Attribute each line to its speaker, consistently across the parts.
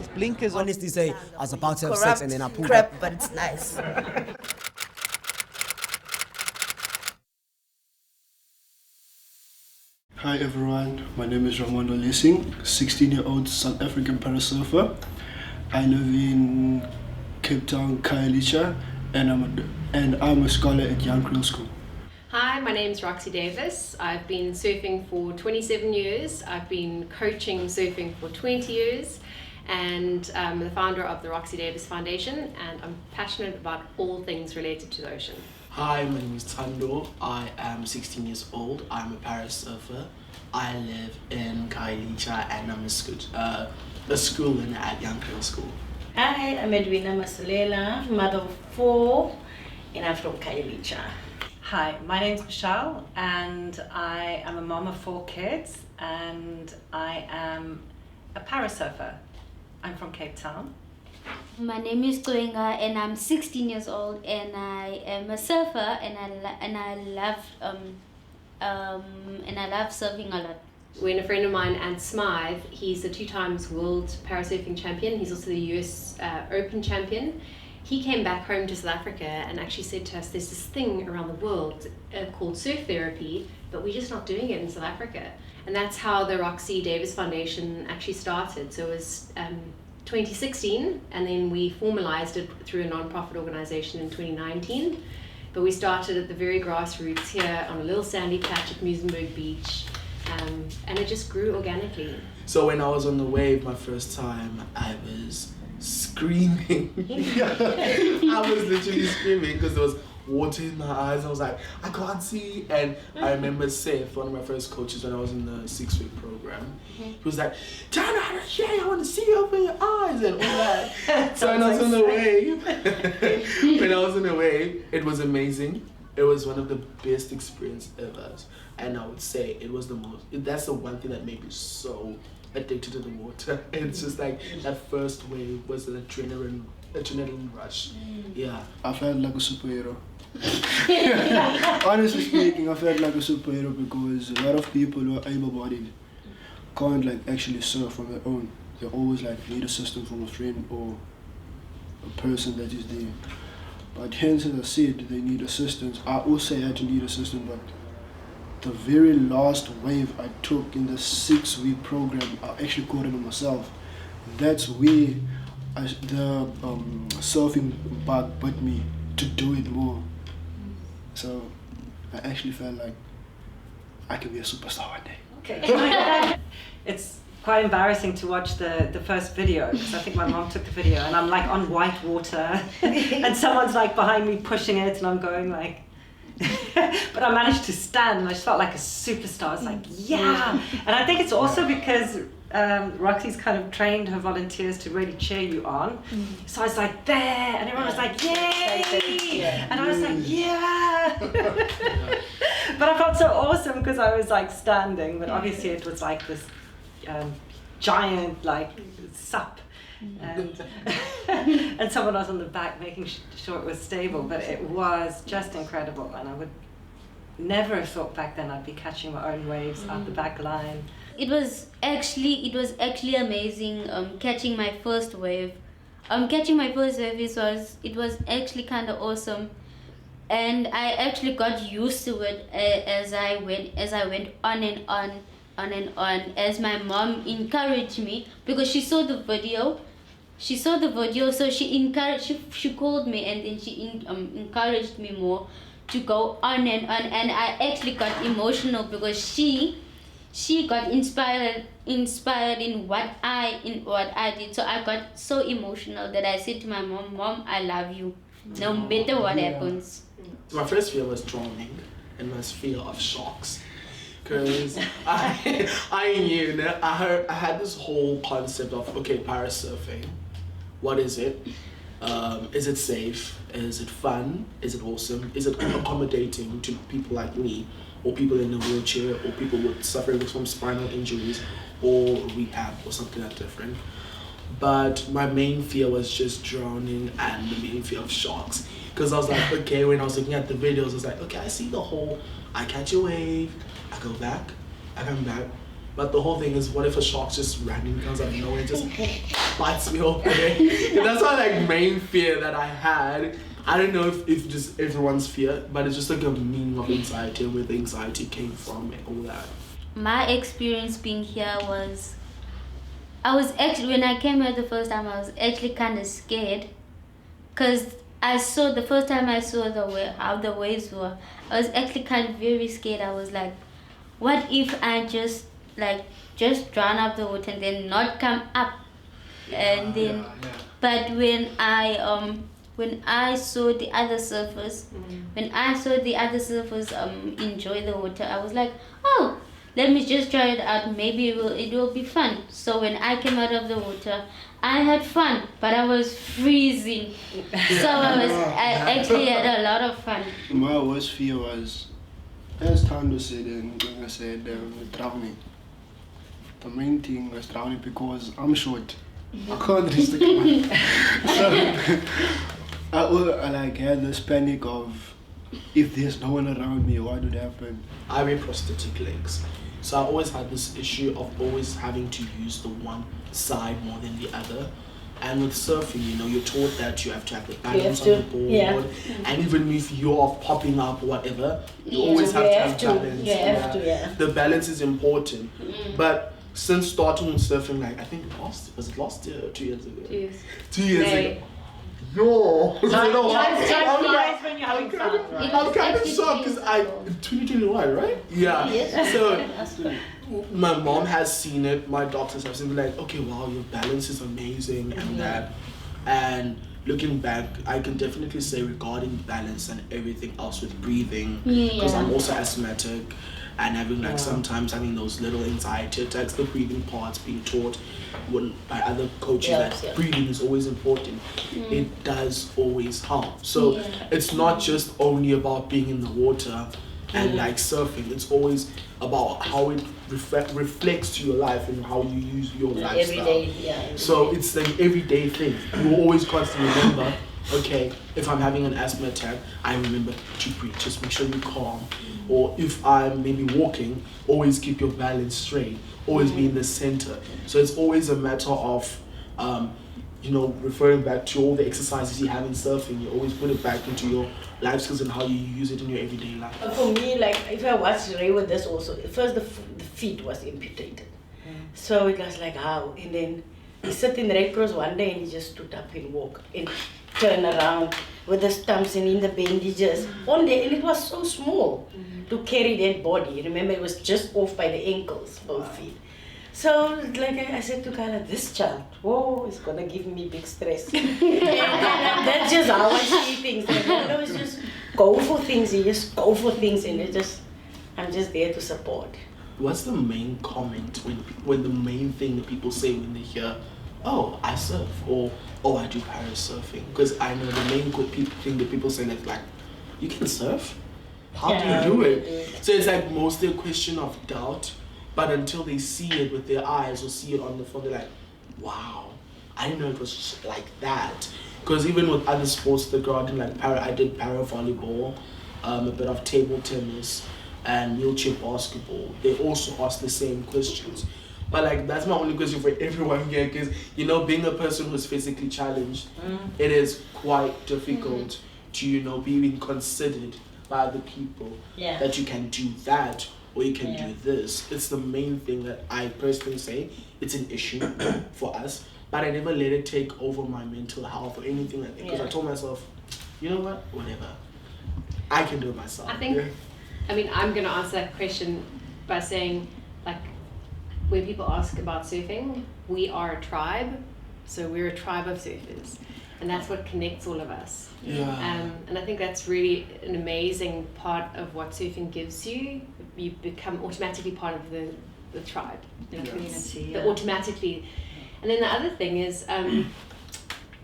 Speaker 1: Blinkers.
Speaker 2: Honestly say, I was about to have
Speaker 3: Corrupt
Speaker 2: sex and then I pulled
Speaker 3: crap,
Speaker 2: up.
Speaker 3: but it's nice.
Speaker 4: Hi everyone, my name is Ramondo Lessing, 16-year-old South African parasurfer. I live in Cape Town, Khayelitsha, and I'm a scholar at Young Creole School.
Speaker 5: Hi, my name is Roxy Davies. I've been surfing for 27 years. I've been coaching surfing for 20 years. And I'm the founder of the Roxy Davies Foundation, and I'm passionate about all things related to the ocean.
Speaker 6: Hi, my name is Tando. I am 16 years old. I'm a parasurfer. I live in Khayelitsha and I'm a schooler at Young Creole School.
Speaker 3: Hi, I'm Edwina Masulela, mother of 4, and I'm from Khayelitsha.
Speaker 7: Hi, my name's Michelle and I am a mom of 4 kids and I am a parasurfer. I'm from Cape Town.
Speaker 8: My name is Koenga and I'm 16 years old and I am a surfer and I love surfing a lot.
Speaker 5: When a friend of mine, Ant Smythe, he's a 2 times world parasurfing champion. He's also the US Open champion. He came back home to South Africa and actually said to us, there's this thing around the world called surf therapy, but we're just not doing it in South Africa. And that's how the Roxy Davies Foundation actually started. So it was 2016, and then we formalized it through a non-profit organization in 2019. But we started at the very grassroots here on a little sandy patch at Muizenberg Beach, and it just grew organically.
Speaker 6: So when I was on the wave my first time, I was screaming. I was literally screaming because there was water in my eyes. I was like, I can't see. And I remember Seth, one of my first coaches when I was in the 6-week program, he was like, Tana, I want to see you open your eyes and all that. So when I was on the wave, it was amazing. It was one of the best experiences ever. And I would say it was that's the one thing that made me so addicted to the water. It's just like that first wave was an adrenaline rush. Yeah.
Speaker 4: I felt like a superhero. Honestly speaking, I felt like a superhero because a lot of people who are able-bodied can't like actually surf on their own. They always like need assistance from a friend or a person that is there. But hence, as I said, they need assistance. I also had to need assistance, but the very last wave I took in the 6-week program, I actually caught it on myself. That's where the surfing bug bit me to do it more. So I actually felt like I could be a superstar one day.
Speaker 7: Okay. It's quite embarrassing to watch the first video because I think my mom took the video and I'm like on white water and someone's like behind me pushing it and I'm going like but I managed to stand and I just felt like a superstar. I was like, yeah! And I think it's also because Roxy's kind of trained her volunteers to really cheer you on. So I was like, there! And everyone was like, yay! And I was like, yeah! But I felt so awesome because I was like standing, but obviously it was like this giant like sup. And someone was on the back making sure it was stable, but it was just incredible and I would never have thought back then I'd be catching my own waves out the back line.
Speaker 8: It was actually amazing catching my first wave. Catching my first wave it was actually kind of awesome, and I actually got used to it as I went on and on as my mom encouraged me because she saw the video, so she called me and then she encouraged me more to go on and on, and I actually got emotional because she got inspired in what I did. So I got so emotional that I said to my mom, I love you no matter what happens.
Speaker 6: My first fear was drowning and my fear of sharks. Because I knew that I had this whole concept of, okay, parasurfing, what is it? Is it safe? Is it fun? Is it awesome? Is it accommodating to people like me, or people in a wheelchair, or people suffering from spinal injuries, or rehab, or something that's different? But my main fear was just drowning and the main fear of sharks. Because I was like, okay, when I was looking at the videos, I was like, okay, I see the whole, I catch a wave, I go back, I come back, But the whole thing is, what if a shark just randomly comes out of nowhere and just bites me open? And that's my like main fear that I had. I don't know if just everyone's fear, but it's just like a meaning of anxiety and where the anxiety came from and all that.
Speaker 8: My experience being here was, I was actually, when I came here the first time, I was actually kind of scared, because the first time I saw how the waves were, I was actually kind of very scared. I was like, what if I just drown up the water and then not come up? And then, but when I saw the other surfers, enjoy the water, I was like, oh, let me just try it out. Maybe it will be fun. So when I came out of the water, I had fun, but I was freezing. So I actually had a lot of fun.
Speaker 4: My worst fear was, as Tando said and Gunga said, drowning. The main thing was drowning because I'm short. I can't reach the ground. So I had this panic of, if there's no one around me, what would happen?
Speaker 6: I wear prosthetic legs. So I always had this issue of always having to use the one side more than the other. And with surfing, you're taught that you have to have the balance on the board. And even if you're popping up or whatever, you always have to have balance.
Speaker 3: You have to.
Speaker 6: The balance is important. But since starting with surfing, I think was it last year or 2 years ago?
Speaker 5: 2 years.
Speaker 6: 2 years ago. Yo!
Speaker 7: When you're having fun, right?
Speaker 6: I'm kind of shocked because 2021, right? Yeah.
Speaker 3: Yes.
Speaker 6: So my mom has seen it, my doctors have seen it, like, okay, wow, your balance is amazing and that. And looking back, I can definitely say regarding balance and everything else with breathing, because I'm also asthmatic and having sometimes having those little anxiety attacks, the breathing parts being taught by other coaches that breathing is always important. It does always help. So it's not just only about being in the water and surfing, it's always about how it reflects to your life and how you use your lifestyle.
Speaker 3: Every day,
Speaker 6: So it's an everyday thing. You always constantly remember, okay, if I'm having an asthma attack, I remember to breathe, just make sure you're calm. Or if I'm maybe walking, always keep your balance straight, always be in the center. So it's always a matter of, referring back to all the exercises you have in surfing, you always put it back into your life skills and how you use it in your everyday life.
Speaker 3: But for me, if I watched Ray with this also, first the feet was amputated. So it was like, how? And then he sat in the Red Cross one day and he just stood up and walked and turned around with the stumps and in the bandages. One day, and it was so small to carry that body. Remember, it was just off by the ankles, both feet. So I said to Carla, this child, whoa, it's gonna give me big stress. And that's just how I see things. It's just go for things, and I'm just there to support.
Speaker 6: What's the main comment when the main thing that people say when they hear, oh, I surf, or oh, I do parasurfing? Because I know the main thing that people say is you can surf? How do you do it? So it's mostly a question of doubt. But until they see it with their eyes or see it on the phone, they're like, wow, I didn't know it was just like that. Because even with other sports that go out in I did para volleyball, a bit of table tennis and wheelchair basketball. They also ask the same questions. But that's my only question for everyone here, because being a person who's physically challenged, it is quite difficult to be even considered by other people that you can do that. Or you can do this. It's the main thing that I personally say it's an issue for us. But I never let it take over my mental health or anything like that. Because I told myself, you know what? Whatever. I can do it myself.
Speaker 5: I think, I'm going to answer that question by saying, when people ask about surfing, we are a tribe. So we're a tribe of surfers. And that's what connects all of us. And I think that's really an amazing part of what surfing gives you. You become automatically part of the tribe,
Speaker 7: the community.
Speaker 5: Automatically. And then the other thing is,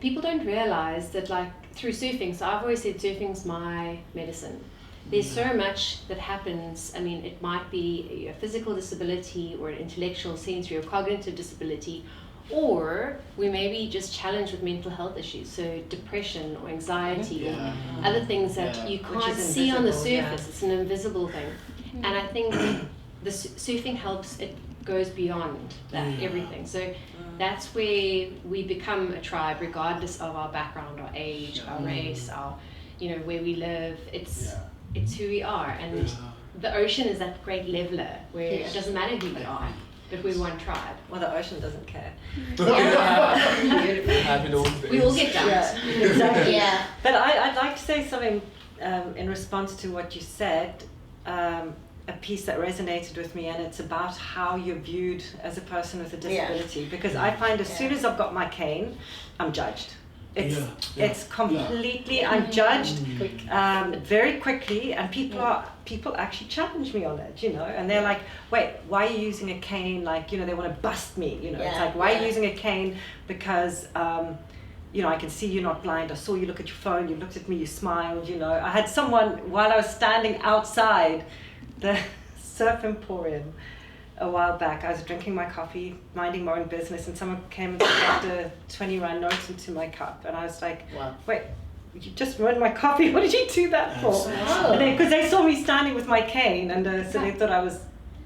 Speaker 5: people don't realize that through surfing, so I've always said surfing's my medicine. There's so much that happens. It might be a physical disability or an intellectual, sensory or cognitive disability, or we may be just challenged with mental health issues, so depression or anxiety or other things that you can't see on the surface. It's an invisible thing. And I think the surfing helps. goes beyond that, everything. So that's where we become a tribe, regardless of our background, our age, our race, our, where we live. It's who we are. And the ocean is that great leveler where it doesn't matter who we are, but we're one tribe.
Speaker 7: Well, the ocean doesn't care.
Speaker 5: We all get dumped.
Speaker 7: Exactly.
Speaker 8: Yeah.
Speaker 7: But I'd like to say something in response to what you said, a piece that resonated with me, and it's about how you're viewed as a person with a disability. Because I find as soon as I've got my cane, I'm judged. It's completely, I'm judged very quickly, and people actually challenge me on it, and they're like, wait, why are you using a cane? Like, they want to bust me, it's like, why are you using a cane? Because I can see you're not blind. I saw you look at your phone, you looked at me, you smiled, I had someone, while I was standing outside the Surf Emporium a while back, I was drinking my coffee, minding my own business, and someone came and stuffed a 20 Rand note into my cup, and I was like, wait, you just ruined my coffee, what did you do that for? Because they saw me standing with my cane, and so they thought I was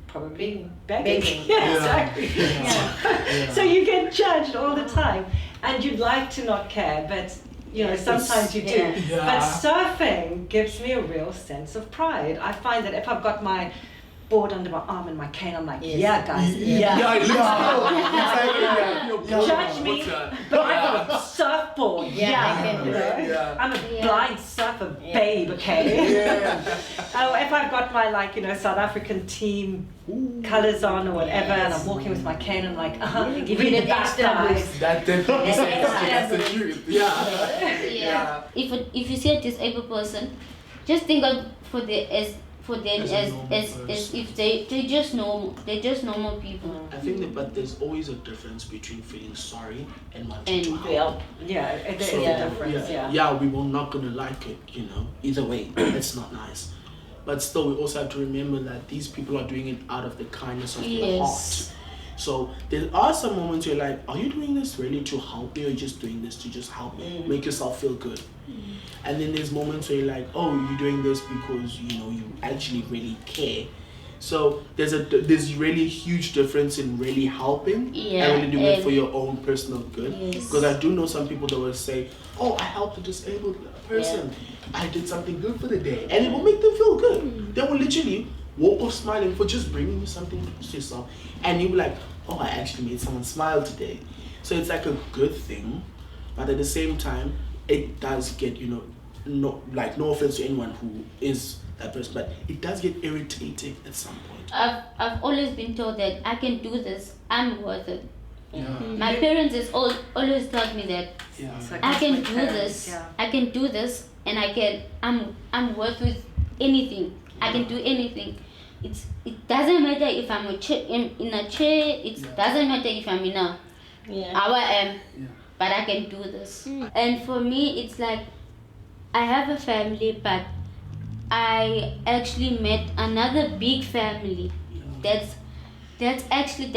Speaker 7: probably begging. Exactly. So you get judged all the time, and you'd like to not care, but sometimes you do. But surfing gives me a real sense of pride. I find that if I've got my board under my arm and my cane, I'm like, guys, judge me, but I've got a surfboard. I'm a blind surfer babe, okay? If I've got my South African team colours on or whatever, and I'm walking with my cane, I'm like,
Speaker 8: give
Speaker 7: read
Speaker 8: it
Speaker 7: the
Speaker 8: an
Speaker 7: back,
Speaker 8: extra
Speaker 7: guys.
Speaker 6: That that's the truth.
Speaker 8: If you see a disabled person, just think of them as if they're just normal people.
Speaker 6: I think that, but there's always a difference between feeling sorry and wanting to help.
Speaker 7: There is a difference.
Speaker 6: We will not gonna like it, Either way, it's not nice. But still, we also have to remember that these people are doing it out of the kindness of their heart. So there are some moments where you're like, are you doing this really to help me, or are you just doing this to just help me, make yourself feel good? And then there's moments where you're like, oh, you're doing this because you actually really care. So there's really a huge difference in really helping and really doing it for your own personal good. Because I do know some people that will say, oh, I helped a disabled person. I did something good for the day, and it will make them feel good. They will literally walk off smiling for just bringing you something to yourself, and you'll be like, oh, I actually made someone smile today. So it's like a good thing, but at the same time, it does get, no offense to anyone who is that person, but it does get irritating at some point.
Speaker 8: I've always been told that I can do this, I'm worth it. My parents has always taught me that I can do this, and I'm worth with anything. I can do anything. It doesn't matter if I'm in a chair. It doesn't matter if I'm in a how I am, but I can do this. And for me, it's like I have a family, but I actually met another big family. That's actually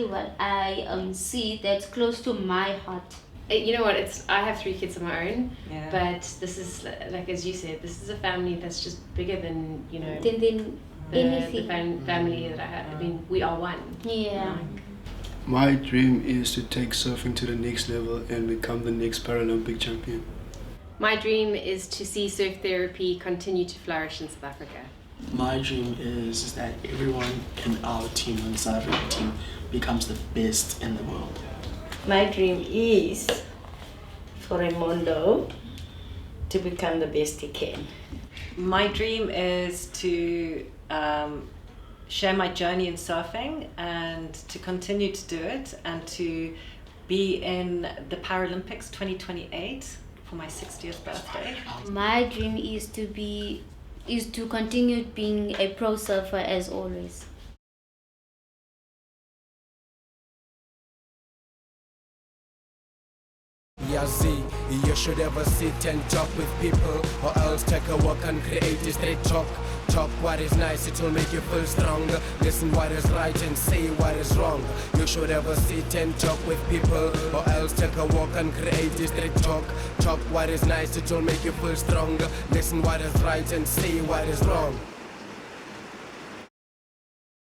Speaker 8: what I see. That's close to my heart.
Speaker 5: You know what? I have 3 kids of my own, but this is like, as you said, this is a family that's just bigger than the family that I had. I mean, we are one.
Speaker 4: My dream is to take surfing to the next level and become the next Paralympic champion.
Speaker 5: My dream is to see surf therapy continue to flourish in South Africa.
Speaker 6: My dream is that everyone in our team, in the South African team, becomes the best in the world.
Speaker 3: My dream is for Raimundo to become the best he can.
Speaker 7: My dream is to share my journey in surfing and to continue to do it and to be in the Paralympics 2028 for my 60th birthday.
Speaker 8: My dream is to continue being a pro surfer as always.
Speaker 1: Yeah, Z, you should ever sit and talk with people, or else take a walk and create a straight talk. Talk what is nice, it will make you feel stronger. Listen what is right and say what is wrong. You should ever sit and talk with people, or else take a walk and create a straight talk. Talk what is nice, it will make you feel stronger. Listen what is right and say what is wrong.